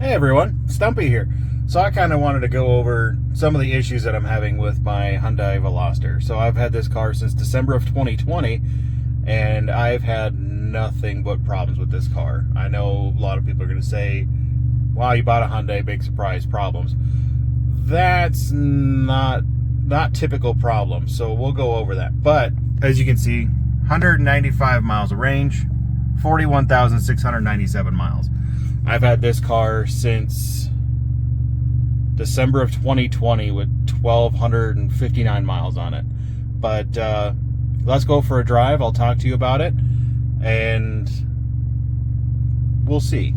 Hey everyone, Stumpy here. So I kind of wanted to go over some of the issues that I'm having with my Hyundai Veloster. So I've had this car since December of 2020, and I've had nothing but problems with this car. I know a lot of people are going to say, wow, you bought a Hyundai, big surprise, problems. That's not typical problems, so we'll go over that. But as you can see, 195 miles of range, 41,697 miles. I've had this car since December of 2020 with 1,259 miles on it. But let's go for a drive. I'll talk to you about it, and we'll see.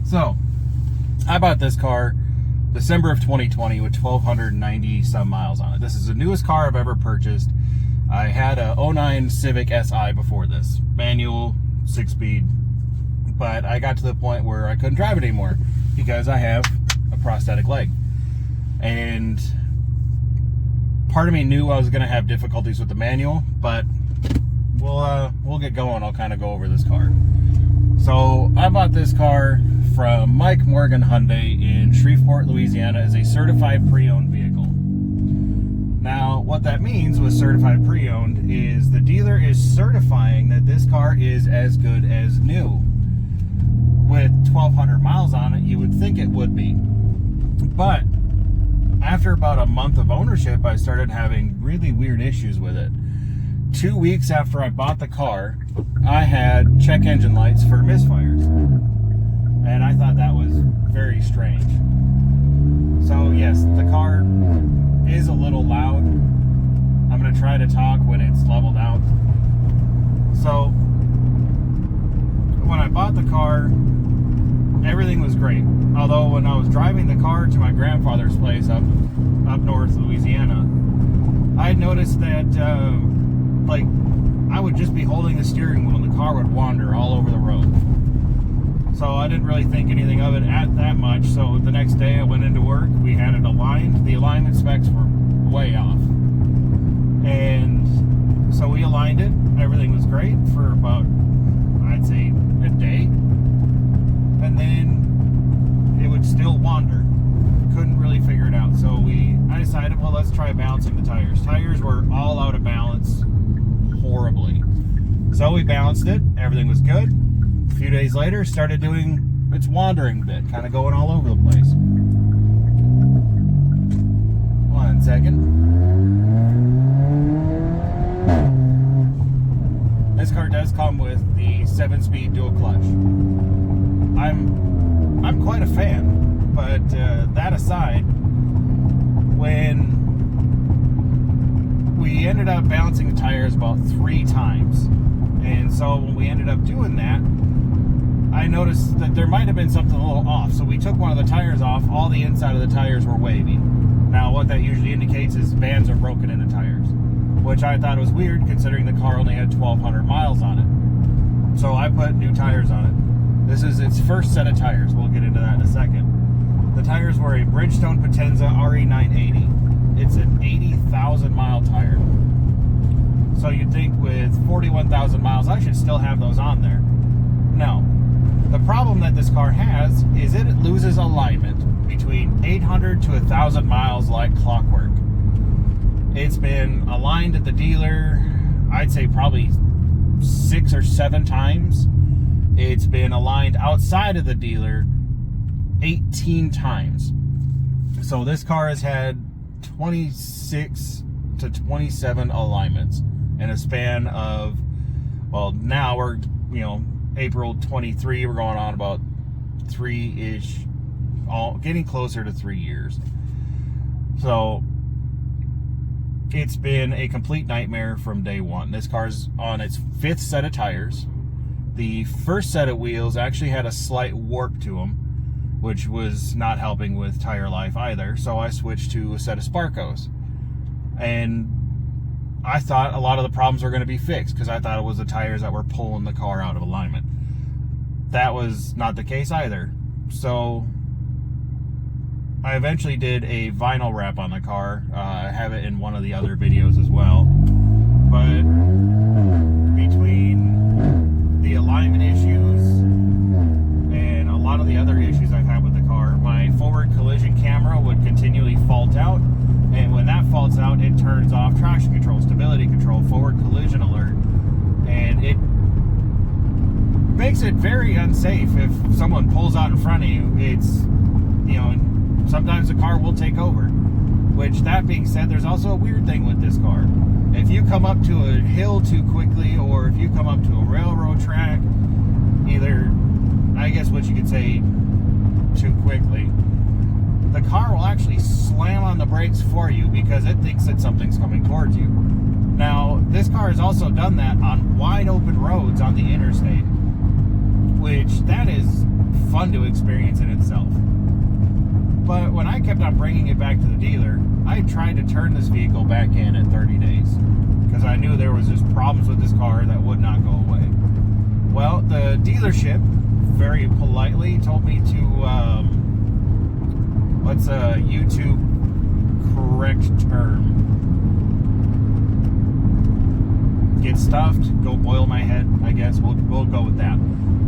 So, I bought this car December of 2020 with 1,290 some miles on it. This is the newest car I've ever purchased. I had a 09 Civic Si before this, manual, 6-speed, but I got to the point where I couldn't drive it anymore because I have a prosthetic leg. And part of me knew I was going to have difficulties with the manual, but we'll get going. I'll kind of go over this car. So I bought this car from Mike Morgan Hyundai in Shreveport, Louisiana, as a certified pre-owned vehicle. Now, what that means with certified pre-owned is the dealer is certifying that this car is as good as new. With 1,200 miles on it, you would think it would be. But after about a month of ownership, I started having really weird issues with it. 2 weeks after I bought the car, I had check engine lights for misfires. And I thought that was very strange. So yes, the car is a little loud. I'm going to try to talk when it's leveled out. So when I bought the car, everything was great. Although when I was driving the car to my grandfather's place up north Louisiana, I noticed that I would just be holding the steering wheel and the car would wander all over the road. So I didn't really think anything of it at that much. So the next day I went into work, we had it aligned. The alignment specs were way off. And so we aligned it. Everything was great for about, I'd say, a day. And then it would still wander. Couldn't really figure it out. So I decided, well, let's try balancing the tires. Tires were all out of balance horribly. So we balanced it. Everything was good. A few days later, started doing its wandering bit, kind of going all over the place. 1 second. This car does come with the 7-speed dual clutch. I'm quite a fan, but that aside, when we ended up balancing the tires about 3 times, and so when we ended up doing that, I noticed that there might have been something a little off. So we took one of the tires off. All the inside of the tires were wavy. Now what that usually indicates is bands are broken in the tires, which I thought was weird considering the car only had 1,200 miles on it. So I put new tires on it. This is its first set of tires. We'll get into that in a second. The tires were a Bridgestone Potenza RE980. It's an 80,000 mile tire. So you'd think with 41,000 miles, I should still have those on there. No. The problem that this car has is it loses alignment between 800 to 1,000 miles like clockwork. It's been aligned at the dealer, I'd say probably 6 or 7 times. It's been aligned outside of the dealer 18 times. So this car has had 26 to 27 alignments in a span of, well, now we're, April 23, we're going on about 3-ish, getting closer to 3 years. So it's been a complete nightmare from day one. This car's on its 5th set of tires. The first set of wheels actually had a slight warp to them, which was not helping with tire life either. So I switched to a set of Sparcos. And I thought a lot of the problems were going to be fixed because I thought it was the tires that were pulling the car out of alignment. That was not the case either. So I eventually did a vinyl wrap on the car. I have it in one of the other videos as well. But between the alignment issues and a lot of the other issues I've had with the car, my forward collision camera would continually fault out. And when that faults out, it turns off traction control, stability control, forward collision alert. And it makes it very unsafe if someone pulls out in front of you. It's, you know, sometimes the car will take over. Which, that being said, there's also a weird thing with this car. If you come up to a hill too quickly, or if you come up to a railroad track, either, I guess what you could say, too quickly, the car will actually slam on the brakes for you because it thinks that something's coming towards you. Now, this car has also done that on wide open roads on the interstate, which that is fun to experience in itself. But when I kept on bringing it back to the dealer, I tried to turn this vehicle back in 30 days because I knew there was just problems with this car that would not go away. Well, the dealership very politely told me to, what's a YouTube correct term? Get stuffed, go boil my head, I guess. We'll go with that.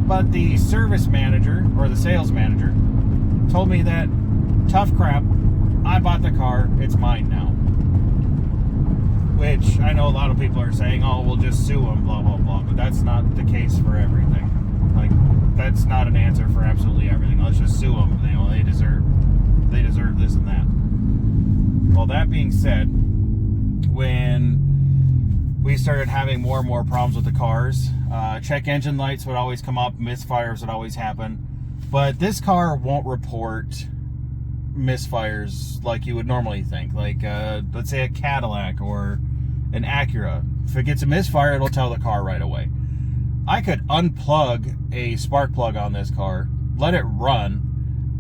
But the service manager, or the sales manager, told me that, tough crap, I bought the car, it's mine now. Which, I know a lot of people are saying, oh, we'll just sue them, blah, blah, blah. But that's not the case for everything. Like, that's not an answer for absolutely everything. Let's just sue them. You know, they deserve this and that. Well, that being said, when we started having more and more problems with the cars, check engine lights would always come up, misfires would always happen. But this car won't report misfires like you would normally think. Like, let's say a Cadillac or an Acura. If it gets a misfire, it'll tell the car right away. I could unplug a spark plug on this car, let it run,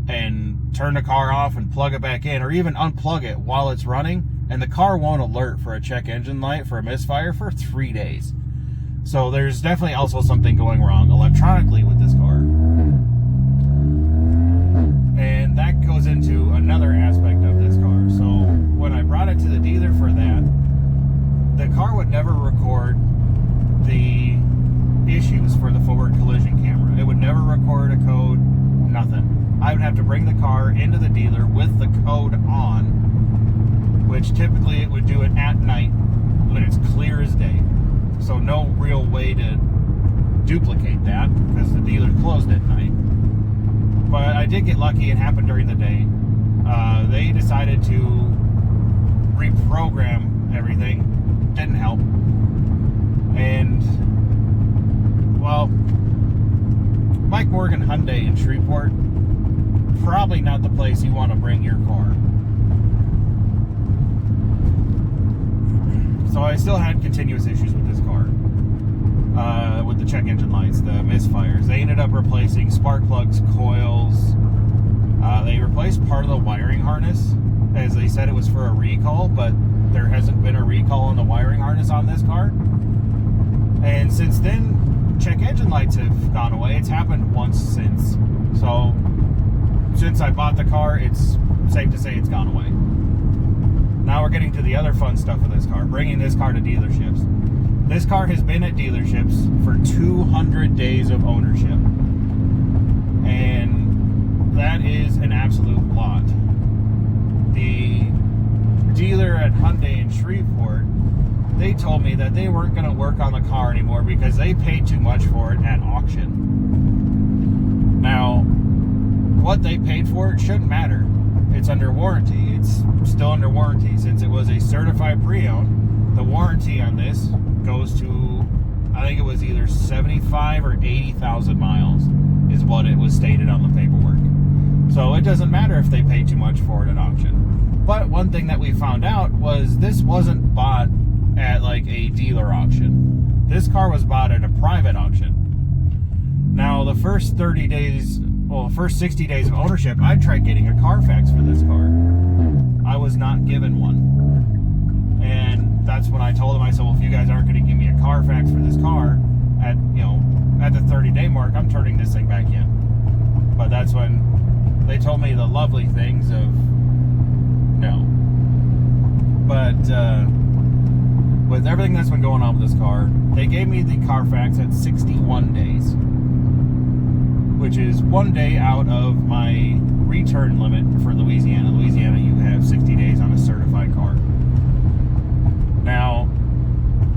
and turn the car off and plug it back in, or even unplug it while it's running, and the car won't alert for a check engine light for a misfire for 3 days. So there's definitely also something going wrong electronically with this car. And that goes into another aspect of this car. So when I brought it to the dealer for that, the car would never record the issues for the forward collision camera. It would never record a code, nothing. I would have to bring the car into the dealer with the code on, which typically it would do it at night when it's clear as day. So no real way to duplicate that because the dealer's closed at night. But I did get lucky. It happened during the day. They decided to reprogram everything. Didn't help. And, well, Mike Morgan Hyundai in Shreveport, probably not the place you want to bring your car. So I still had continuous issues with this car. With the check engine lights, the misfires. They ended up replacing spark plugs, coils. They replaced part of the wiring harness, as they said it was for a recall, but there hasn't been a recall on the wiring harness on this car. And since then, check engine lights have gone away. It's happened once since. So, since I bought the car, it's safe to say it's gone away. Now we're getting to the other fun stuff with this car, bringing this car to dealerships. This car has been at dealerships for 200 days of ownership. And that is an absolute lot. The dealer at Hyundai in Shreveport, they told me that they weren't going to work on the car anymore because they paid too much for it at auction. Now, what they paid for it shouldn't matter. It's under warranty. It's still under warranty. Since it was a certified pre-owned, the warranty on this goes to, I think it was either 75 or 80,000 miles is what it was stated on the paperwork. So it doesn't matter if they pay too much for it at auction. But one thing that we found out was this wasn't bought at like a dealer auction. This car was bought at a private auction. Now the first 30 days, well, the first 60 days of ownership, I tried getting a Carfax for this car. I was not given one. And that's when I told them, I said, well, if you guys aren't going to give me a Carfax for this car at, you know, at the 30-day mark, I'm turning this thing back in. But that's when They told me the lovely things of no. But with everything that's been going on with this car, they gave me the Carfax at 61 days, which is 1 day out of my return limit for Louisiana. Louisiana, you have 60 days on a certified car. Now,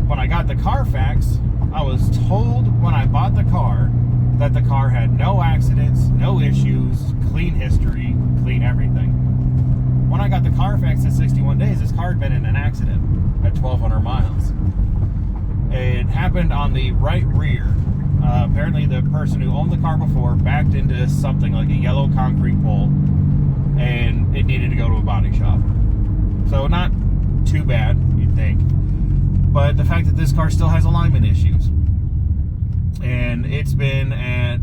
when I got the Carfax, I was told when I bought the car that the car had no accidents, no issues, clean history, clean everything. When I got the Carfax at 61 days, this car had been in an accident at 1,200 miles. It happened on the right rear. Apparently the person who owned the car before backed into something like a yellow concrete pole, and it needed to go to a body shop. So not too bad, you'd think. But the fact that this car still has alignment issues. And it's been at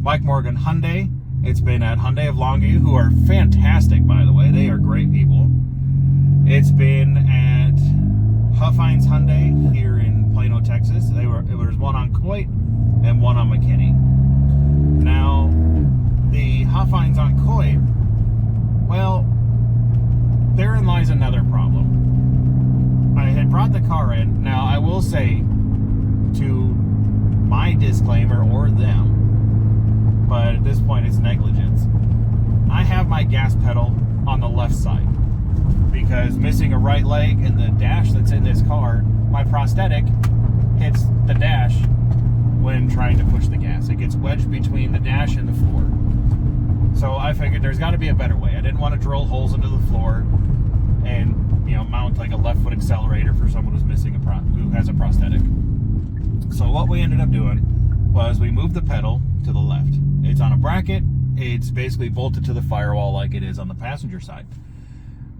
Mike Morgan Hyundai. It's been at Hyundai of Longview, who are fantastic, by the way. They are great people. It's been at Huffines Hyundai here in Plano, Texas. There was one on Coit and one on McKinney. Now, the Huffines on Coit, well, therein lies another problem. I had brought the car in. Now, I will say, to my disclaimer, or them, but at this point it's negligence, I have my gas pedal on the left side because missing a right leg in the dash that's in this car, my prosthetic hits the dash when trying to push the gas. It gets wedged between the dash and the floor. So I figured there's got to be a better way. I didn't want to drill holes into the floor and, you know, mount like a left foot accelerator for someone who's missing who has a prosthetic. So what we ended up doing was we moved the pedal to the left. It's on a bracket. It's basically bolted to the firewall like it is on the passenger side.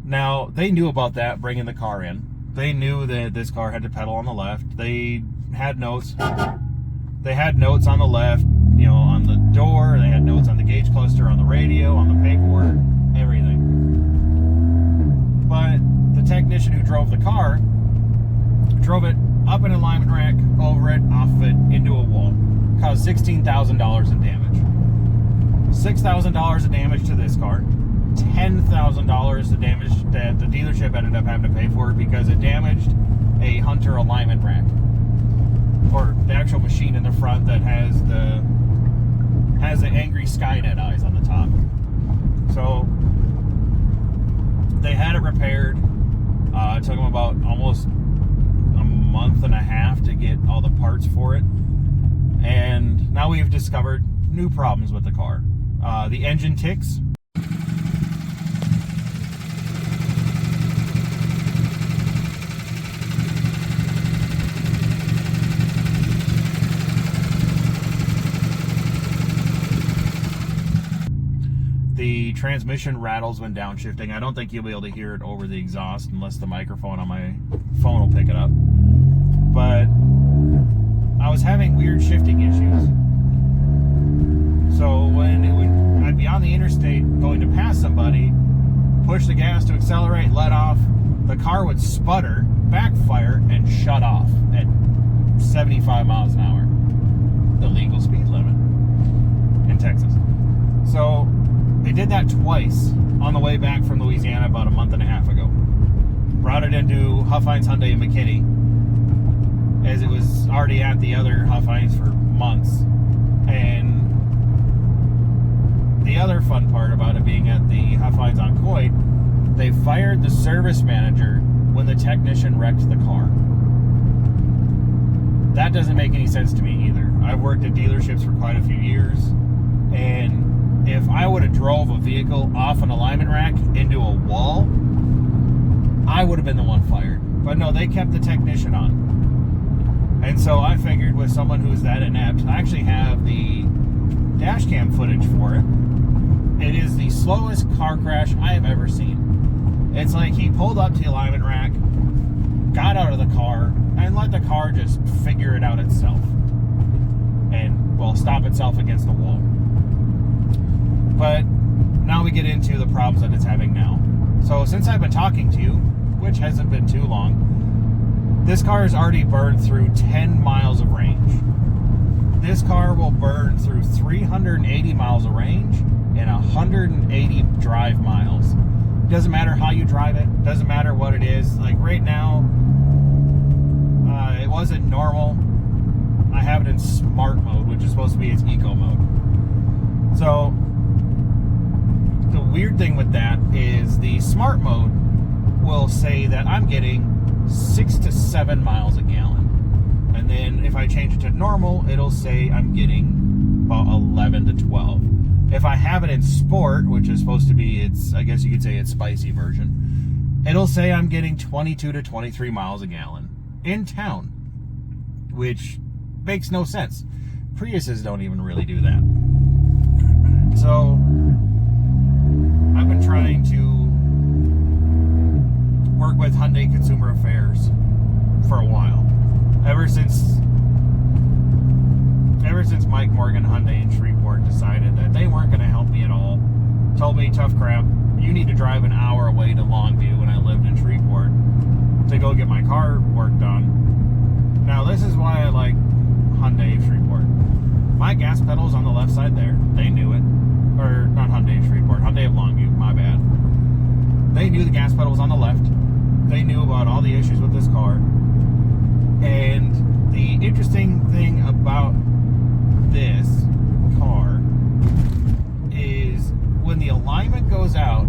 Now, they knew about that bringing the car in. They knew that this car had the pedal on the left. They had notes. They had notes on the left, you know, on the door. They had notes on the gauge cluster, on the radio, on the paperwork, everything. But the technician who drove the car drove it up an alignment rack, over it, off of it, into a wall. Caused $16,000 in damage. $6,000 of damage to this car. $10,000 of damage that the dealership ended up having to pay for because it damaged a Hunter alignment rack. Or the actual machine in the front that has the angry Skynet eyes on the top. So they had it repaired. It took them about almost a month and a half to get all the parts for it. And now we've discovered new problems with the car. The engine ticks. The transmission rattles when downshifting. I don't think you'll be able to hear it over the exhaust unless the microphone on my phone will pick it up. But I was having weird shifting issues. So when I'd be on the interstate going to pass somebody, push the gas to accelerate, let off, the car would sputter, backfire, and shut off at 75 miles an hour. The legal speed limit in Texas. So they did that twice on the way back from Louisiana about a month and a half ago. Brought it into Huffines Hyundai in McKinney, as it was already at the other Huffines for months. And the other fun part about it being at the Huffines on Coit, they fired the service manager when the technician wrecked the car. That doesn't make any sense to me either. I've worked at dealerships for quite a few years, and if I would have drove a vehicle off an alignment rack into a wall, I would have been the one fired. But no, they kept the technician on. And so I figured with someone who's that inept, I actually have the dash cam footage for it. It is the slowest car crash I have ever seen. It's like he pulled up to the alignment rack, got out of the car, and let the car just figure it out itself. And, well, stop itself against the wall. But now we get into the problems that it's having now. So since I've been talking to you, which hasn't been too long, this car has already burned through 10 miles of range. This car will burn through 380 miles of range in 180 drive miles. Doesn't matter how you drive it, doesn't matter what it is. Like right now, it wasn't normal. I have it in smart mode, which is supposed to be its eco mode. So the weird thing with that is the smart mode will say that I'm getting 6 to 7 miles a gallon. And then if I change it to normal, it'll say I'm getting about 11 to 12. If I have it in sport, which is supposed to be its, I guess you could say its spicy version, it'll say I'm getting 22 to 23 miles a gallon in town, which makes no sense. Priuses don't even really do that. So I've been trying to work with Hyundai Consumer Affairs for a while. Ever since Mike Morgan Hyundai in Shreveport decided that they weren't going to help me at all, told me, tough crap, you need to drive an hour away to Longview when I lived in Shreveport to go get my car work done. Now this is why I like Hyundai of Shreveport. My gas pedal's on the left side there. They knew it. Or not Hyundai of Shreveport, Hyundai of Longview, my bad. They knew the gas pedal was on the left. They knew about all the issues with this car. And the interesting thing about this car is when the alignment goes out,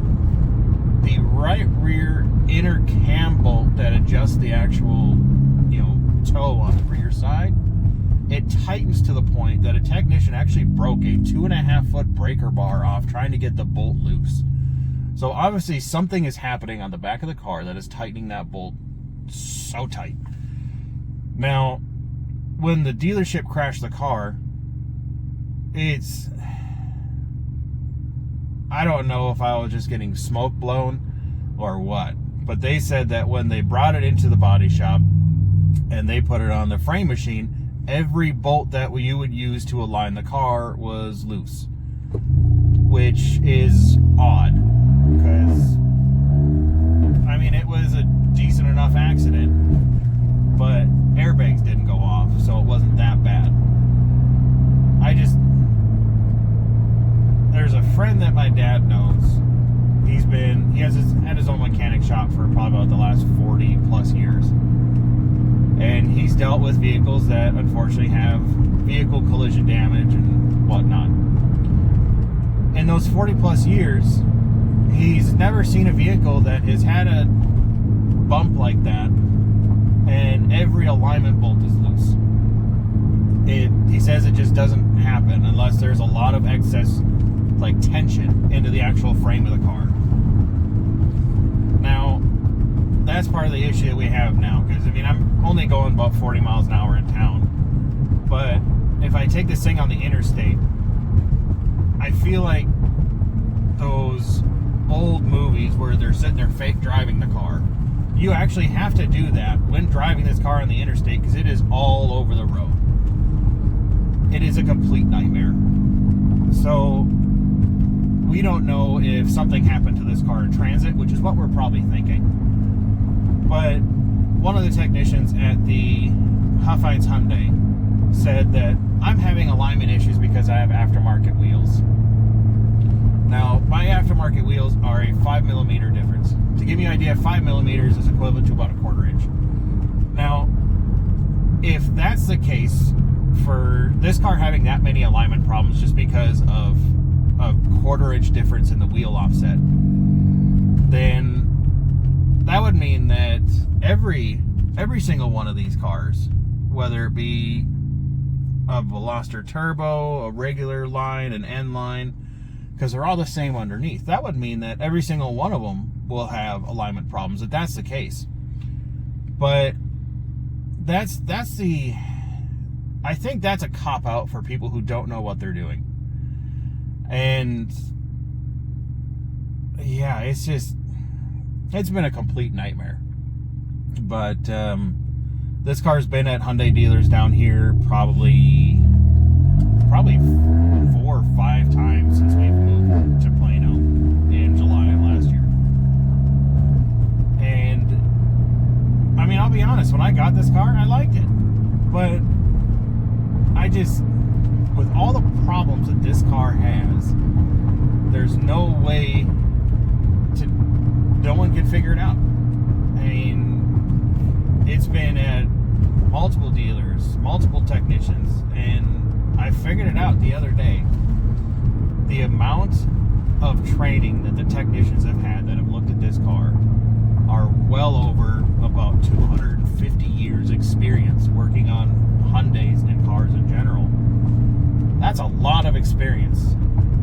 the right rear inner cam bolt that adjusts the actual, toe on the rear side, it tightens to the point that a technician actually broke a 2.5 foot breaker bar off trying to get the bolt loose. So obviously something is happening on the back of the car that is tightening that bolt so tight. Now, when the dealership crashed the car, I don't know if I was just getting smoke blown or what, but they said that when they brought it into the body shop and they put it on the frame machine, every bolt that you would use to align the car was loose, which is odd because, I mean, it was a decent enough accident, but airbags didn't go off, so it wasn't that bad. There's a friend that my dad knows. He has had his own mechanic shop for probably about the last 40 plus years. And he's dealt with vehicles that unfortunately have vehicle collision damage and whatnot. In those 40 plus years, he's never seen a vehicle that has had a bump like that and every alignment bolt is loose. He says it just doesn't happen unless there's a lot of excess tension into the actual frame of the car. Now, that's part of the issue that we have now, because I'm only going about 40 miles an hour in town, but if I take this thing on the interstate, I feel like those old movies where they're sitting there fake driving the car. You actually have to do that when driving this car on the interstate because it is all over the road. It is a complete nightmare. So we don't know if something happened to this car in transit, which is what we're probably thinking. But one of the technicians at the Huffines Hyundai said that I'm having alignment issues because I have aftermarket wheels. Now, my aftermarket wheels are a 5mm difference. To give you an idea, 5mm is equivalent to about a 1/4 inch. Now, if that's the case for this car having that many alignment problems just because of a 1/4 inch difference in the wheel offset, then that would mean that every single one of these cars, whether it be a Veloster Turbo, a regular line, an N line, because they're all the same underneath, that would mean that every single one of them will have alignment problems if that's the case. But I think that's a cop-out for people who don't know what they're doing. And yeah, it's been a complete nightmare. But this car's been at Hyundai dealers down here probably 4 or 5 times since we've moved to Plano in July of last year. And I'll be honest, when I got this car, I liked it. But with all the problems that this car has, there's no way to, no one can figure it out. I mean, it's been at multiple dealers, multiple technicians, and I figured it out the other day. The amount of training that the technicians have had that have looked at this car are well over about 250 years experience working on Hyundais and cars in general. That's a lot of experience.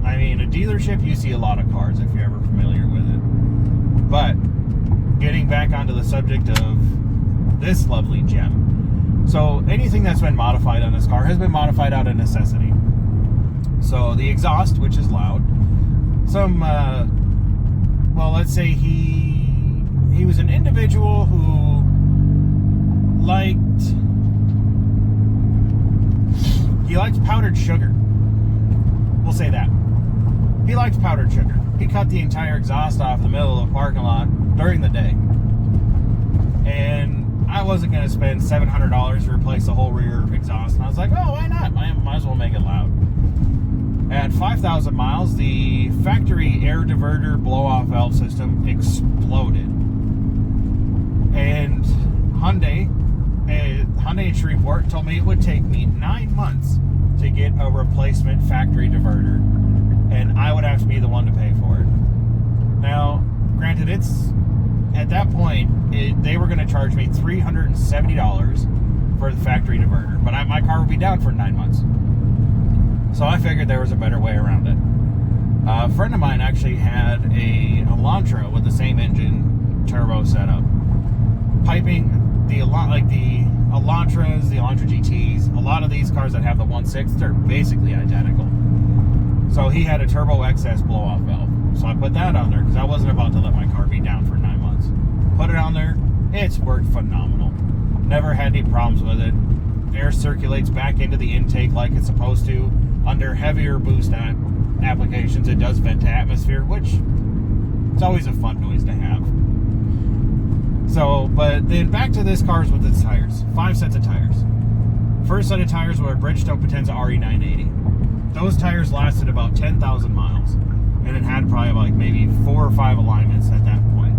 I mean, a dealership, you see a lot of cars if you're ever familiar with it. But getting back onto the subject of this lovely gem. So anything that's been modified on this car has been modified out of necessity. So the exhaust, which is loud, some, well, let's say he was an individual who liked powdered sugar. We'll say that. He liked powdered sugar. He cut the entire exhaust off the middle of the parking lot during the day. And I wasn't going to spend $700 to replace the whole rear exhaust. And I was like, oh, why not? Might as well make it loud. At 5,000 miles, the factory air diverter blow-off valve system exploded. And Hyundai in Shreveport told me it would take me 9 months to get a replacement factory diverter, and I would have to be the one to pay for it. Now, granted, at that point, they were going to charge me $370 for the factory diverter, but my car would be down for 9 months. So I figured there was a better way around it. A friend of mine actually had a Elantra with the same engine turbo setup. Piping, the Elantras, the Elantra GTs, a lot of these cars that have the 1.6, they're basically identical. So he had a turbo excess blow-off valve. So I put that on there because I wasn't about to let my car be down for 9 months. Put it on there, it's worked phenomenal. Never had any problems with it. Air circulates back into the intake like it's supposed to. Under heavier boost applications, it does vent to atmosphere, which it's always a fun noise to have. So, but then back to this car's with its tires. 5 sets of tires. First set of tires were a Bridgestone Potenza RE980. Those tires lasted about 10,000 miles, and it had probably like maybe 4 or 5 alignments at that point.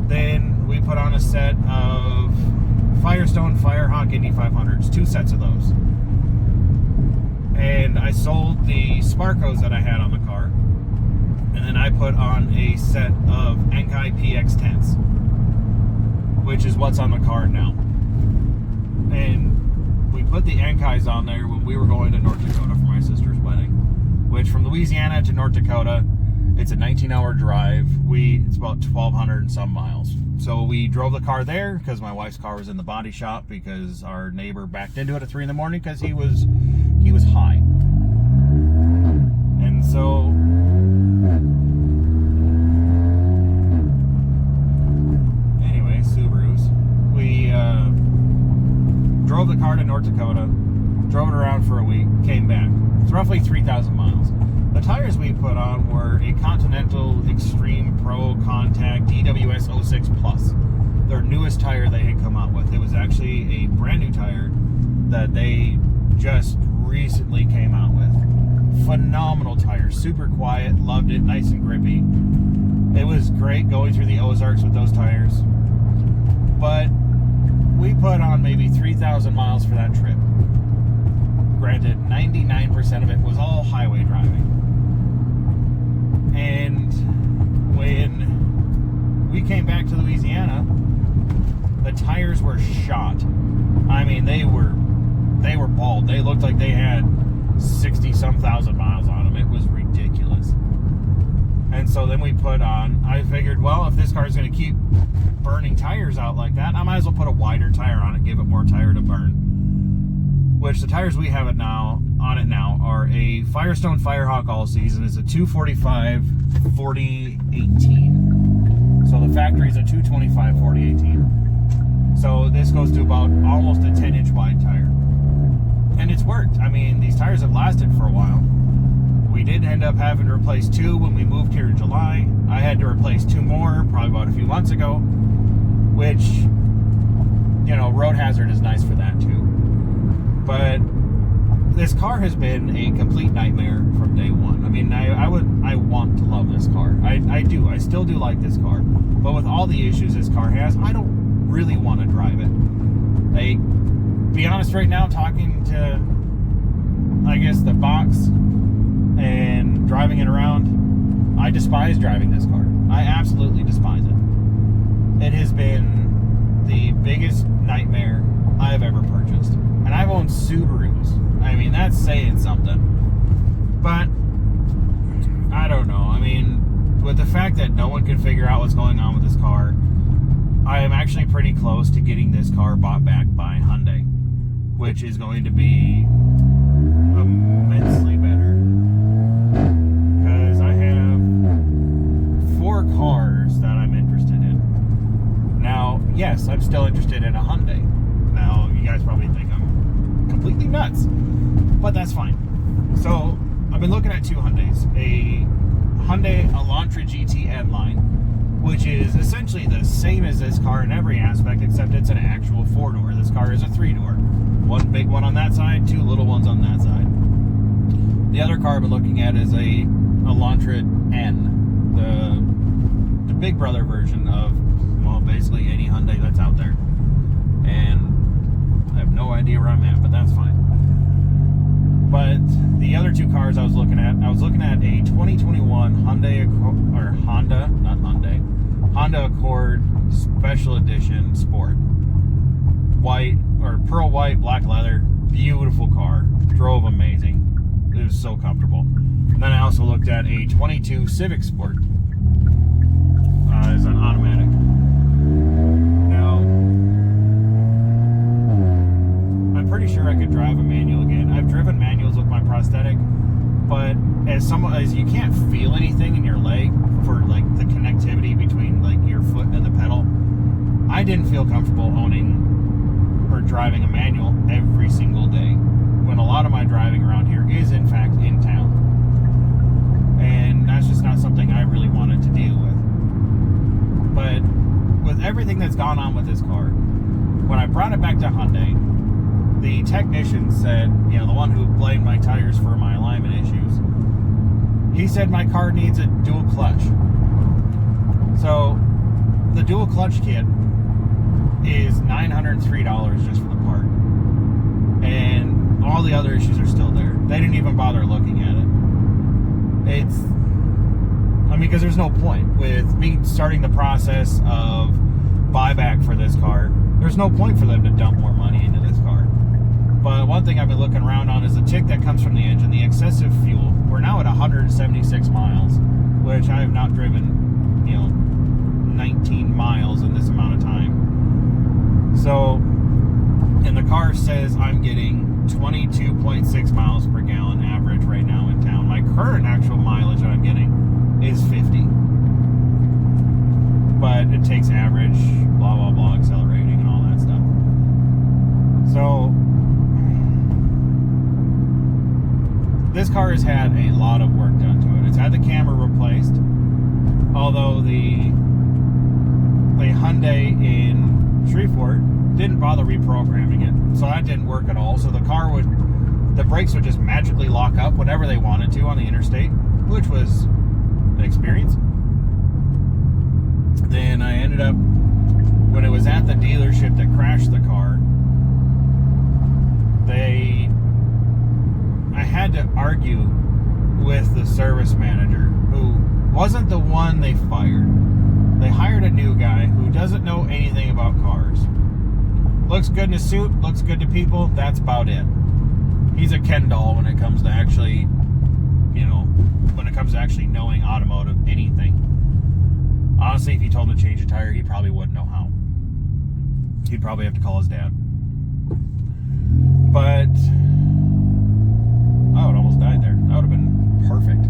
Then we put on a set of Firestone Firehawk Indy 500s, 2 sets of those. And I sold the Sparcos that I had on the car, and then I put on a set of Enkei PX10s, which is what's on the car now. And we put the Enkeis on there when we were going to North Dakota for my sister's wedding, which from Louisiana to North Dakota, it's a 19-hour drive. It's about 1,200 and some miles. So we drove the car there because my wife's car was in the body shop because our neighbor backed into it at 3 in the morning because he was high. And so anyway, Subarus. We drove the car to North Dakota, drove it around for a week, came back. It's roughly 3,000 miles. The tires we put on were a Continental Extreme Pro Contact DWS 06 Plus. Their newest tire they had come out with. It was actually a brand new tire that they just recently came out with. Phenomenal tire, super quiet, loved it, nice and grippy. It was great going through the Ozarks with those tires. But we put on maybe 3,000 miles for that trip. Granted, 99% of it was all highway driving. And when we came back to Louisiana, the tires were shot. I mean, they were bald. They looked like they had 60-some thousand miles on them. It was ridiculous. And so then we put on, I figured, well, if this car is going to keep burning tires out like that, I might as well put a wider tire on it, give it more tire to burn. Which the tires we have on it now are a Firestone Firehawk All Season. It's a 245/40/18. So the factory's a 225/40/18. So this goes to about almost a 10-inch wide tire. And it's worked. I mean, these tires have lasted for a while. We did end up having to replace 2 when we moved here in July. I had to replace 2 more probably about a few months ago, which, you know, road hazard is nice for that too. But this car has been a complete nightmare from day one. I mean, I want to love this car. I do. I still do like this car. But with all the issues this car has, I don't really want to drive it. Be honest right now, talking to, I guess, the box and driving it around, I despise driving this car. I absolutely despise it. It has been the biggest nightmare I've ever purchased. And I've owned Subarus. I mean, that's saying something. But, I don't know. I mean, with the fact that no one can figure out what's going on with this car, I am actually pretty close to getting this car bought back by Hyundai, which is going to be immensely better. Because I have 4 cars that I'm interested in. Now, yes, I'm still interested in a Hyundai. Now, you guys probably think I'm completely nuts, but that's fine. So, I've been looking at 2 Hyundais. A Hyundai Elantra GT N-Line, which is essentially the same as this car in every aspect, except it's an actual 4-door. This car is a 3-door. 1 big one on that side, 2 little ones on that side. The other car I've been looking at is a Elantra N, the big brother version of, well, basically any Hyundai that's out there. And I have no idea where I'm at, but that's fine. But the other 2 cars I was looking at a 2021 Honda Accord Special Edition Sport. White, or pearl white, black leather, beautiful car. Drove amazing. It was so comfortable. And then I also looked at a 22 Civic Sport. It's an automatic. Now, I'm pretty sure I could drive a manual again. I've driven manuals with my prosthetic, but as you can't feel anything in your leg for like the connectivity between like your foot and the pedal, I didn't feel comfortable owning or driving a manual every single day, when a lot of my driving around here is in fact in town, and that's just not something I really wanted to deal with. But with everything that's gone on with this car, when I brought it back to Hyundai, the technician said, the one who blamed my tires for my alignment issues, he said my car needs a dual clutch. So the dual clutch kit is $903 just for the part, and all the other issues are still there. They didn't even bother looking at it. Because there's no point with me starting the process of buyback for this car. There's no point for them to dump more money into this car. But one thing I've been looking around on is the tick that comes from the engine, the excessive fuel. We're now at 176 miles, which I have not driven, 19 miles in this amount of time. So, and the car says I'm getting 22.6 miles per gallon average right now in town. My current actual mileage that I'm getting is 50. But it takes average, blah, blah, blah, accelerating and all that stuff. So, this car has had a lot of work done to it. It's had the camera replaced, although the Hyundai in Shreveport didn't bother reprogramming it, so that didn't work at all. So the brakes would just magically lock up whenever they wanted to on the interstate, which was an experience. Then I ended up, when it was at the dealership that crashed the car, I had to argue with the service manager, who wasn't the one they fired. They hired a new guy who doesn't know anything about cars. Looks good in a suit, looks good to people, that's about it. He's a Ken doll when it comes to actually, knowing automotive anything. Honestly, if you told him to change a tire, he probably wouldn't know how. He'd probably have to call his dad. But I would almost died there. That would have been perfect.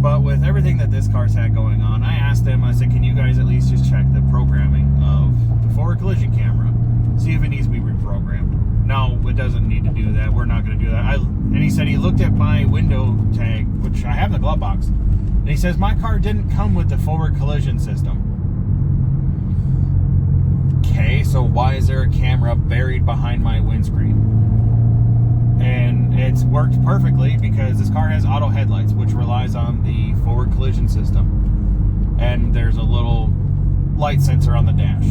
But with everything that this car's had going on, I asked them, I said, can you guys at least just check the programming of the forward collision camera? See if it needs to be reprogrammed. No, it doesn't need to do that. We're not going to do that. And he said he looked at my window tag, which I have in the glove box, and he says my car didn't come with the forward collision system. Okay, so why is there a camera buried behind my windscreen? And it's worked perfectly because this car has auto headlights, which relies on the forward collision system. And there's a little light sensor on the dash.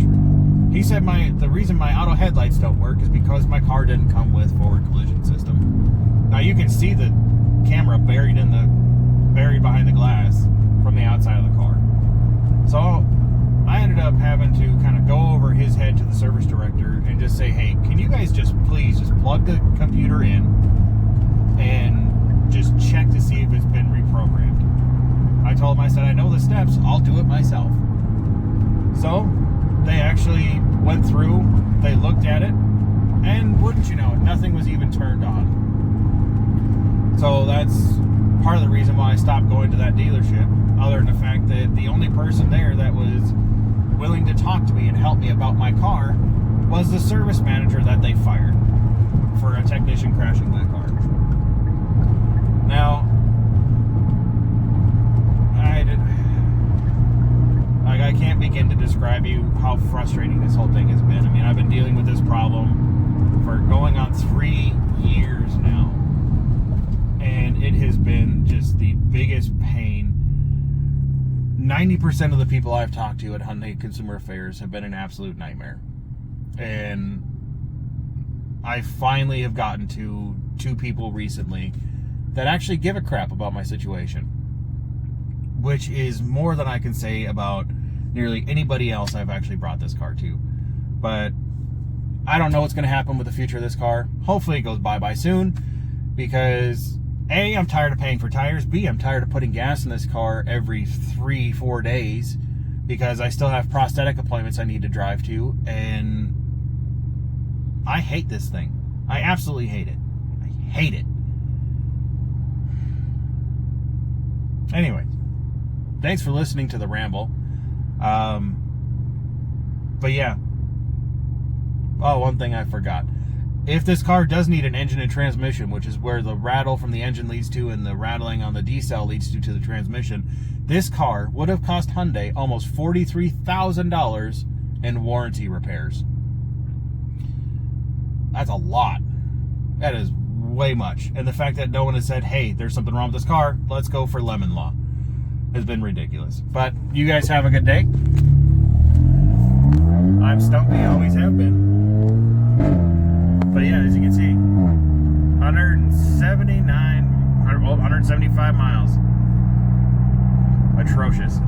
He said the reason my auto headlights don't work is because my car didn't come with forward collision system. Now you can see the camera buried behind the glass from the outside of the car. So I ended up having to kind of go over his head to the service director and just say, hey, can you guys please plug the computer in and just check to see if it's been reprogrammed. I told him, I said, I know the steps, I'll do it myself. So they actually went through, they looked at it, and wouldn't you know it, nothing was even turned on. So that's part of the reason why I stopped going to that dealership, other than the fact that the only person there that was willing to talk to me and help me about my car was the service manager that they fired for a technician crashing my car. Now, I can't begin to describe you how frustrating this whole thing has been. I mean, I've been dealing with this problem for going on 3 years now, and it has been just the biggest pain. 90% of the people I've talked to at Hyundai Consumer Affairs have been an absolute nightmare. And I finally have gotten to 2 people recently that actually give a crap about my situation, which is more than I can say about nearly anybody else I've actually brought this car to. But I don't know what's going to happen with the future of this car. Hopefully it goes bye-bye soon, because A, I'm tired of paying for tires. B, I'm tired of putting gas in this car every 3-4 days because I still have prosthetic appointments I need to drive to, and I hate this thing. I absolutely hate it. I hate it. Anyway, thanks for listening to the ramble. But yeah. Oh, one thing I forgot. If this car does need an engine and transmission, which is where the rattle from the engine leads to and the rattling on the D-cell leads to the transmission, this car would have cost Hyundai almost $43,000 in warranty repairs. That's a lot. That is way much. And the fact that no one has said, hey, there's something wrong with this car, let's go for lemon law, has been ridiculous. But you guys have a good day. I'm stumpy, always have been. But yeah, as you can see, 175 miles. Atrocious.